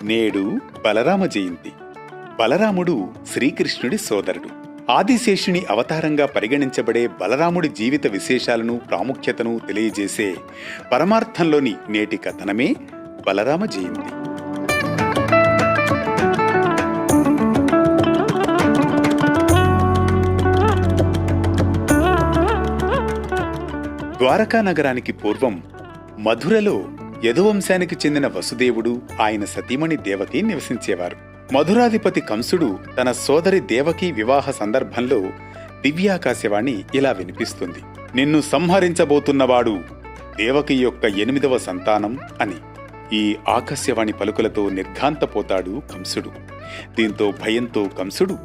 నేడు బలరామ జయంతి. బలరాముడు శ్రీకృష్ణుడి సోదరుడు. ఆదిశేషుని అవతారంగా పరిగణించబడే బలరాముడి జీవిత విశేషాలను, ప్రాముఖ్యతను తెలియజేసే పరమార్థంలోని నేటి కథనమే బలరామ జయంతి. ద్వారకా నగరానికి పూర్వం మధురలో యదువంశానికి చెందిన వసుదేవుడు, ఆయన సతీమణి దేవకి నివసించేవారు. మధురాధిపతి కంసుడు తన సోదరి దేవకి వివాహ సందర్భంలో దివ్యాకాశవాణి ఇలా వినిపిస్తుంది: నిన్ను సంహరించబోతున్నవాడు దేవకి యొక్క 8వ సంతానం అని. ఈ ఆకాశవాణి పలుకులతో నిర్ఘాంతపోతాడు కంసుడు. దీంతో భయంతో కంసుడు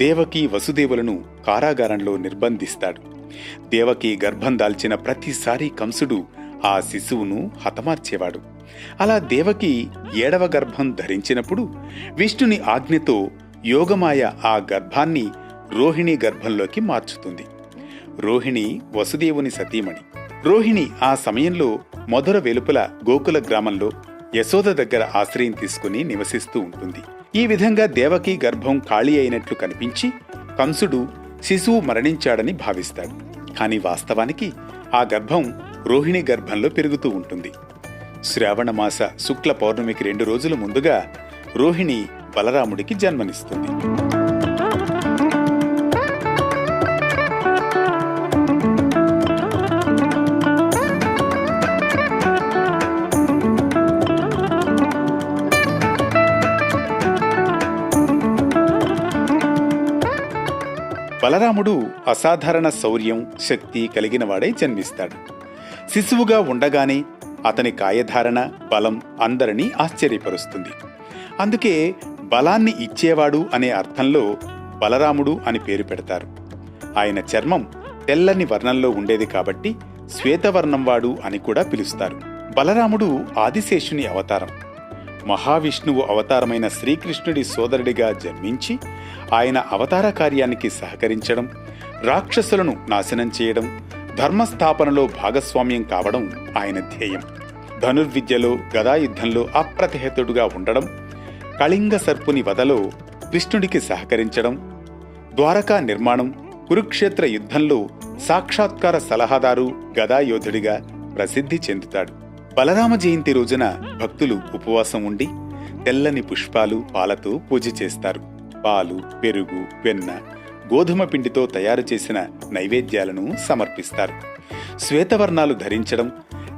దేవకి, వసుదేవులను కారాగారంలో నిర్బంధిస్తాడు. దేవకి గర్భం దాల్చిన ప్రతిసారి కంసుడు ఆ శిశువును హతమార్చేవాడు. అలా దేవకి 7వ గర్భం ధరించినప్పుడు విష్ణుని ఆజ్ఞతో యోగమాయ ఆ గర్భాన్ని రోహిణి గర్భంలోకి మార్చుతుంది. రోహిణి వసుదేవుని సతీమణి. రోహిణి ఆ సమయంలో మధుర వెలుపల గోకుల గ్రామంలో యశోద దగ్గర ఆశ్రయం తీసుకుని నివసిస్తూ ఉంటుంది. ఈ విధంగా దేవకి గర్భం ఖాళీ అయినట్లు కనిపించి కంసుడు శిశువు మరణించాడని భావిస్తాడు. కాని వాస్తవానికి ఆ గర్భం రోహిణి గర్భంలో పెరుగుతూ ఉంటుంది. శ్రావణమాస శుక్ల పౌర్ణమికి 2 రోజుల ముందుగా రోహిణి బలరాముడికి జన్మనిస్తుంది. బలరాముడు అసాధారణ శౌర్యం, శక్తి కలిగినవాడై జన్మిస్తాడు. శిశువుగా ఉండగానే అతని కాయధారణ, బలం అందరినీ ఆశ్చర్యపరుస్తుంది. అందుకే బలాన్ని ఇచ్చేవాడు అనే అర్థంలో బలరాముడు అని పేరు పెడతారు. ఆయన చర్మం తెల్లని వర్ణంలో ఉండేది కాబట్టి శ్వేతవర్ణంవాడు అని కూడా పిలుస్తారు. బలరాముడు ఆదిశేషుని అవతారం. మహావిష్ణువు అవతారమైన శ్రీకృష్ణుడి సోదరుడిగా జన్మించి ఆయన అవతార కార్యానికి సహకరించడం, రాక్షసులను నాశనం చేయడం, ధర్మస్థాపనలో భాగస్వామ్యం కావడం ఆయన ధ్యేయం. ధనుర్విద్యలో, గదాయుద్ధంలో అప్రతిహతుడుగా ఉండడం, కళింగ సర్పుని వధలో కృష్ణుడికి సహకరించడం, ద్వారకా నిర్మాణం, కురుక్షేత్ర యుద్ధంలో సాక్షాత్కార సలహాదారు, గదాయోధుడిగా ప్రసిద్ధి చెందుతాడు. బలరామ జయంతి రోజున భక్తులు ఉపవాసం ఉండి తెల్లని పుష్పాలు, పాలతో పూజ చేస్తారు. పాలు, పెరుగు, వెన్న, గోధుమ పిండితో తయారు చేసిన నైవేద్యాలను సమర్పిస్తారు. శ్వేతవర్ణాలు ధరించడం,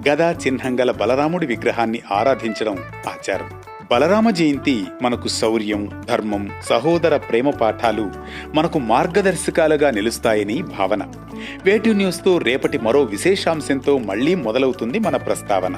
గదా చిహ్నంగల బలరాముడి విగ్రహాన్ని ఆరాధించడం ఆచారం. బలరామ జయంతి మనకు శౌర్యం, ధర్మం, సహోదర ప్రేమ పాఠాలు మనకు మార్గదర్శకాలుగా నిలుస్తాయని భావన. వేటు న్యూస్తో రేపటి మరో విశేషాంశంతో మళ్లీ మొదలవుతుంది మన ప్రస్తావన.